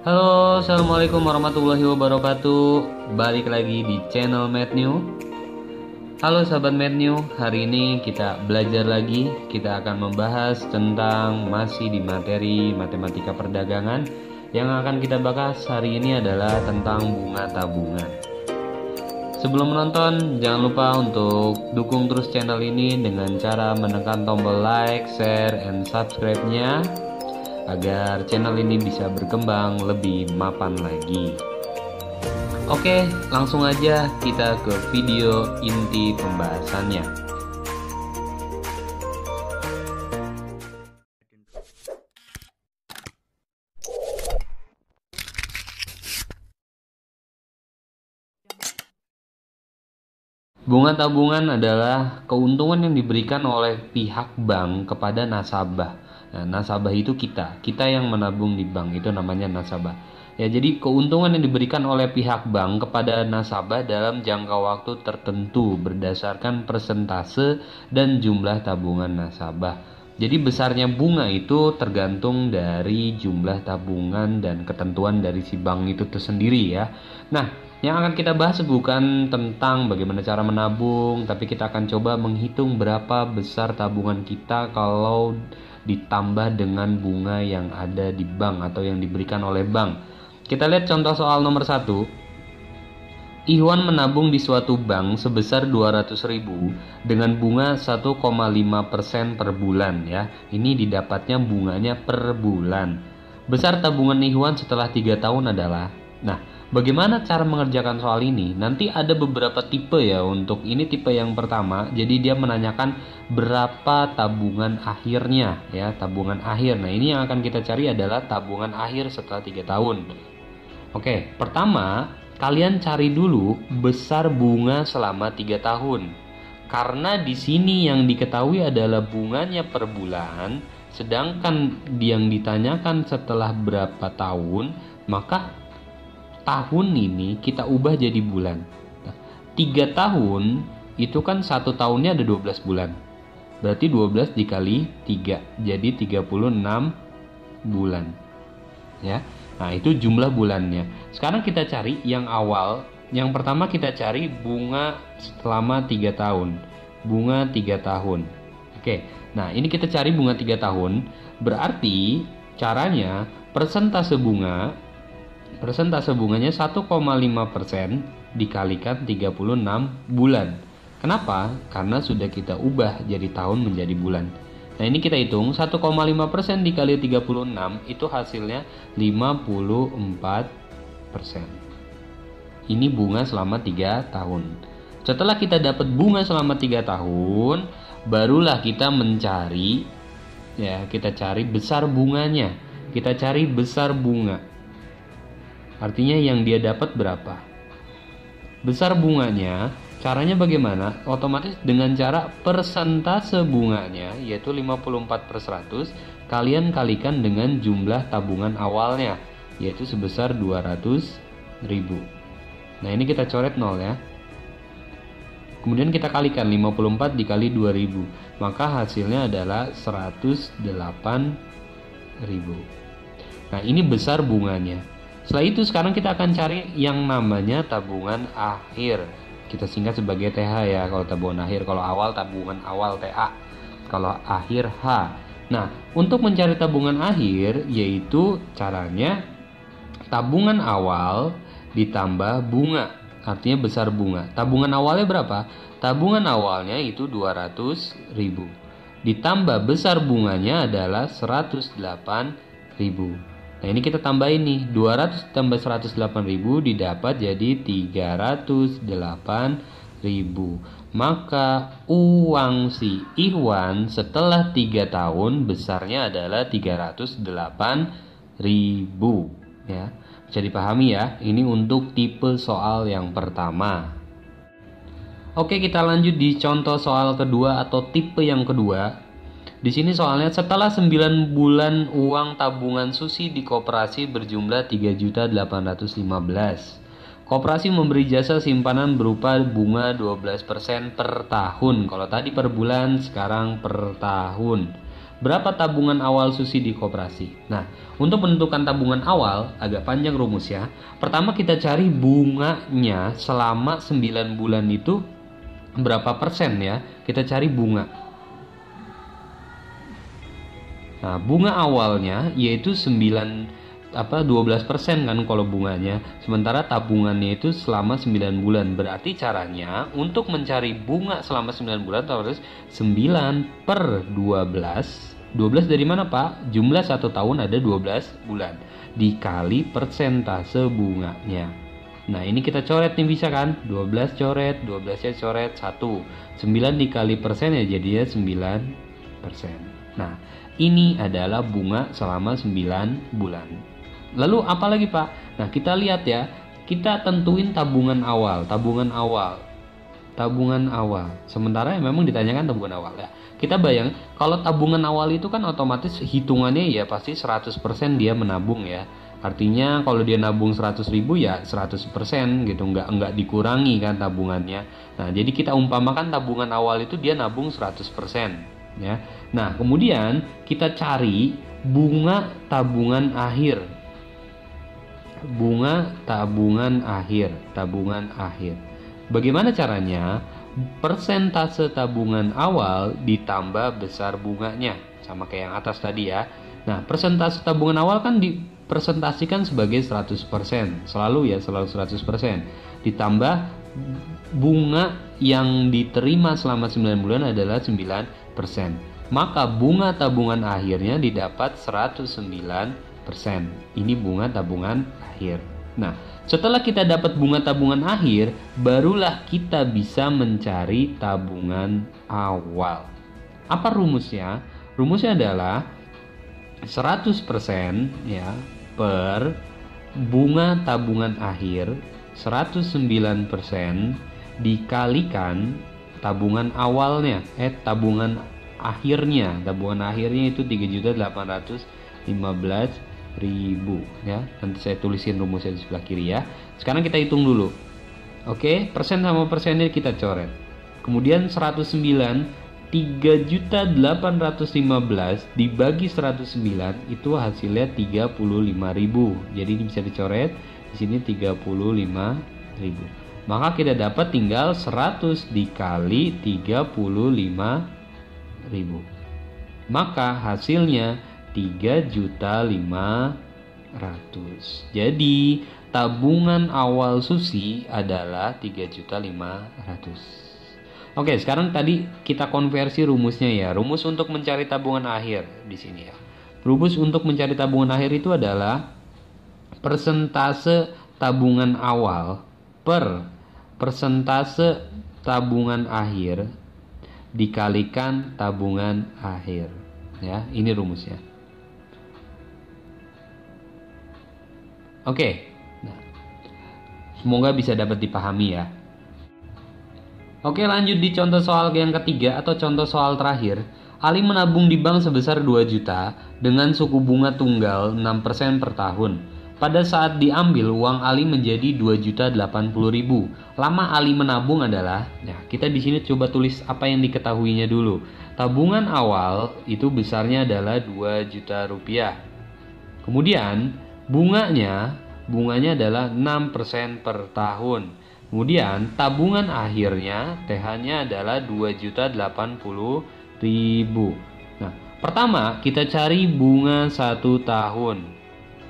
Halo, assalamualaikum warahmatullahi wabarakatuh. Balik lagi di channel Matthew. Halo sahabat Matthew, hari ini kita belajar lagi. Kita akan membahas tentang masih di materi matematika perdagangan. Yang akan kita bahas hari ini adalah tentang bunga tabungan. Sebelum menonton, jangan lupa untuk dukung terus channel ini dengan cara menekan tombol like, share, and subscribe-nya agar channel ini bisa berkembang lebih mapan lagi. Oke, langsung aja kita ke video inti pembahasannya. Bunga tabungan adalah keuntungan yang diberikan oleh pihak bank kepada nasabah. Nah, nasabah itu kita yang menabung di bank, itu namanya nasabah. Ya, jadi keuntungan yang diberikan oleh pihak bank kepada nasabah dalam jangka waktu tertentu berdasarkan persentase dan jumlah tabungan nasabah. Jadi besarnya bunga itu tergantung dari jumlah tabungan dan ketentuan dari si bank itu tersendiri ya. Nah, yang akan kita bahas bukan tentang bagaimana cara menabung, tapi kita akan coba menghitung berapa besar tabungan kita kalau ditambah dengan bunga yang ada di bank atau yang diberikan oleh bank. Kita lihat contoh soal nomor 1. Ihwan menabung di suatu bank sebesar 200.000 dengan bunga 1,5% per bulan ya. Ini didapatnya bunganya per bulan. Besar tabungan Ihwan setelah 3 tahun adalah. Nah, bagaimana cara mengerjakan soal ini? Nanti ada beberapa tipe ya. Untuk ini tipe yang pertama. Jadi dia menanyakan berapa tabungan akhirnya ya, tabungan akhir. Nah, ini yang akan kita cari adalah tabungan akhir setelah 3 tahun. Oke, pertama kalian cari dulu besar bunga selama 3 tahun. Karena di sini yang diketahui adalah bunganya per bulan, sedangkan yang ditanyakan setelah berapa tahun, maka tahun ini kita ubah jadi bulan. Nah, 3 tahun itu kan 1 tahunnya ada 12 bulan. Berarti 12 dikali 3 jadi 36 bulan. Ya. Nah, itu jumlah bulannya. Sekarang kita cari yang awal. Yang pertama kita cari bunga selama 3 tahun. Bunga 3 tahun. Oke. Nah, ini kita cari bunga 3 tahun. Berarti caranya persentase bunganya 1,5% dikalikan 36 bulan. Kenapa? Karena sudah kita ubah jadi tahun menjadi bulan. Nah, ini kita hitung 1,5% dikali 36 itu hasilnya 54%. Ini bunga selama 3 tahun. Setelah kita dapat bunga selama 3 tahun, barulah kita mencari ya, kita cari besar bunganya. Kita cari besar bunga. Artinya yang dia dapat berapa? Besar bunganya, caranya bagaimana? Otomatis dengan cara persentase bunganya, yaitu 54/100, kalian kalikan dengan jumlah tabungan awalnya, yaitu sebesar 200.000. Nah, ini kita coret 0 ya. Kemudian kita kalikan 54 dikali 2000, maka hasilnya adalah 108.000. Nah, ini besar bunganya. Setelah itu sekarang kita akan cari yang namanya tabungan akhir. Kita singkat sebagai TH ya, kalau tabungan akhir. Kalau awal tabungan awal TA. Kalau akhir H. Nah, untuk mencari tabungan akhir yaitu caranya tabungan awal ditambah bunga. Artinya besar bunga. Tabungan awalnya berapa? Tabungan awalnya itu 200.000. Ditambah besar bunganya adalah 108.000. Nah, ini kita tambahin nih, 200 tambah 108.000 didapat jadi 308.000. Maka uang si Ihwan setelah 3 tahun besarnya adalah 308.000 ya. Bisa dipahami ya, ini untuk tipe soal yang pertama. Oke, kita lanjut di contoh soal kedua atau tipe yang kedua. Di sini soalnya setelah 9 bulan uang tabungan Susi di koperasi berjumlah 3.815. Koperasi memberi jasa simpanan berupa bunga 12% per tahun. Kalau tadi per bulan, sekarang per tahun. Berapa tabungan awal Susi di koperasi? Nah, untuk menentukan tabungan awal agak panjang rumusnya. Pertama kita cari bunganya selama 9 bulan itu berapa persen ya. Kita cari bunga. Nah, bunga awalnya yaitu 12% kan kalau bunganya. Sementara tabungannya itu selama 9 bulan. Berarti caranya untuk mencari bunga selama 9 bulan harus 9 per 12. 12 dari mana Pak? Jumlah 1 tahun ada 12 bulan. Dikali persentase bunganya. Nah ini kita coret nih bisa kan? 12 coret, 12 nya coret 1. 9 dikali persen ya jadinya 9%. Nah ini adalah bunga selama 9 bulan. Lalu apa lagi Pak? Nah kita lihat ya, kita tentuin tabungan awal. Sementara memang ditanyakan tabungan awal ya. Kita bayang kalau tabungan awal itu kan otomatis hitungannya ya pasti 100% dia menabung ya. Artinya kalau dia nabung 100.000 ya 100% gitu, nggak dikurangi kan tabungannya. Nah jadi kita umpamakan tabungan awal itu dia nabung 100% ya. Nah kemudian kita cari bunga tabungan akhir. Tabungan akhir. Bagaimana caranya? Persentase tabungan awal ditambah besar bunganya, sama kayak yang atas tadi ya. Nah, persentase tabungan awal kan dipresentasikan sebagai 100%, selalu 100%. Ditambah bunga yang diterima selama 9 bulan adalah 9%. Maka bunga tabungan akhirnya didapat 109%. Ini bunga tabungan akhir. Nah, setelah kita dapat bunga tabungan akhir, barulah kita bisa mencari tabungan awal. Apa rumusnya? Rumusnya adalah 100% ya per bunga tabungan akhir 109% dikalikan tabungan awalnya tabungan akhirnya itu 3.815.000 ya. Nanti saya tulisin rumusnya di sebelah kiri ya. Sekarang kita hitung dulu. Oke, persen sama persennya kita coret. Kemudian 109 3.815 dibagi 109 itu hasilnya 35.000. Jadi ini bisa dicoret. Di sini 35.000. Maka kita dapat tinggal 100 dikali 35.000. Maka hasilnya 3.500.000. Jadi tabungan awal Susi adalah 3.500.000. Oke, sekarang tadi kita konversi rumusnya ya. Rumus untuk mencari tabungan akhir di sini ya. Rumus untuk mencari tabungan akhir itu adalah persentase tabungan awal per persentase tabungan akhir dikalikan tabungan akhir. Ya, ini rumusnya. Oke, nah, semoga bisa dapat dipahami ya. Oke, lanjut di contoh soal yang ketiga atau contoh soal terakhir. Ali menabung di bank sebesar 2 juta dengan suku bunga tunggal 6% per tahun. Pada saat diambil, uang Ali menjadi 2.080.000. Lama Ali menabung adalah, nah kita di sini coba tulis apa yang diketahuinya dulu. Tabungan awal itu besarnya adalah 2 juta rupiah. Kemudian bunganya adalah 6% per tahun. Kemudian tabungan akhirnya TH-nya adalah 2.080.000. Nah, pertama kita cari bunga 1 tahun.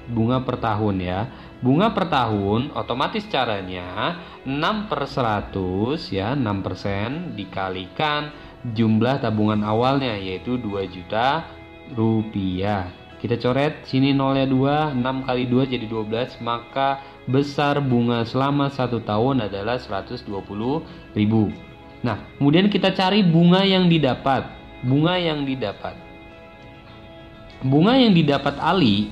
Bunga per tahun ya. Bunga per tahun otomatis caranya 6/100 ya, 6% dikalikan jumlah tabungan awalnya yaitu 2 juta rupiah. Kita coret sini nolnya 2, 6 kali 2 jadi 12, maka besar bunga selama 1 tahun adalah 120.000. Nah, kemudian kita cari bunga yang didapat. Bunga yang didapat Ali,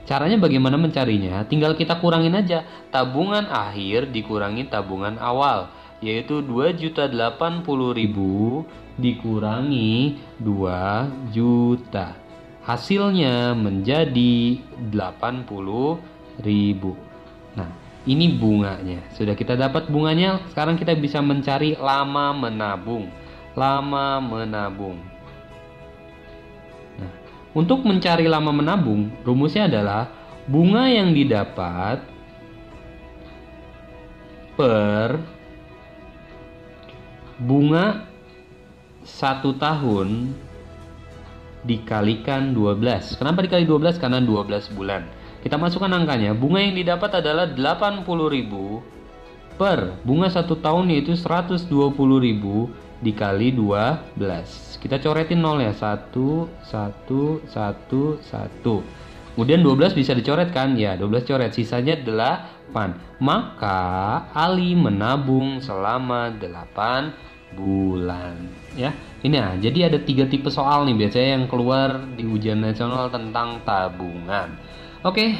caranya bagaimana mencarinya? Tinggal kita kurangin aja. Tabungan akhir dikurangi tabungan awal, yaitu 2.080.000 dikurangi 2 juta. Hasilnya menjadi 80.000. Nah, ini bunganya. Sudah kita dapat bunganya, sekarang kita bisa mencari lama menabung. Nah, Untuk mencari lama menabung, rumusnya adalah bunga yang didapat per bunga 1 tahun dikalikan 12. Kenapa dikali 12? Karena 12 bulan. Kita masukkan angkanya. Bunga yang didapat adalah 80.000 per bunga 1 tahun, yaitu 120.000 dikali 12. Kita coretin 0 ya. 1, 1, 1, 1. Kemudian 12 bisa dicoret kan? Ya, 12 coret. Sisanya 8. Maka Ali menabung selama 8 bulan. Ya, ini ya. Jadi ada 3 tipe soal nih biasanya yang keluar di ujian nasional tentang tabungan. Oke,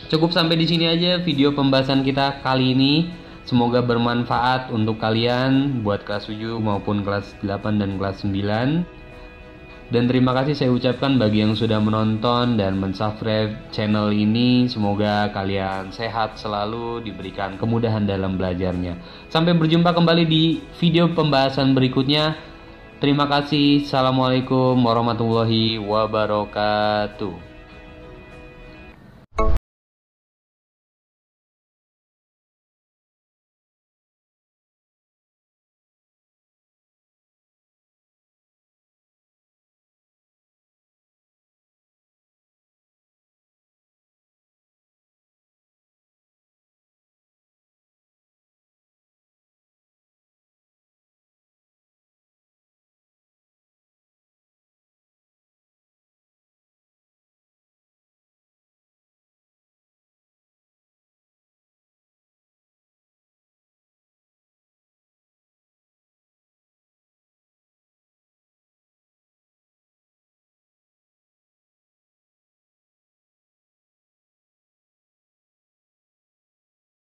cukup sampai di sini aja video pembahasan kita kali ini. Semoga bermanfaat untuk kalian buat kelas 7 maupun kelas 8 dan kelas 9. Dan terima kasih saya ucapkan bagi yang sudah menonton dan mensubscribe channel ini. Semoga kalian sehat selalu, diberikan kemudahan dalam belajarnya. Sampai berjumpa kembali di video pembahasan berikutnya. Terima kasih. Assalamualaikum warahmatullahi wabarakatuh.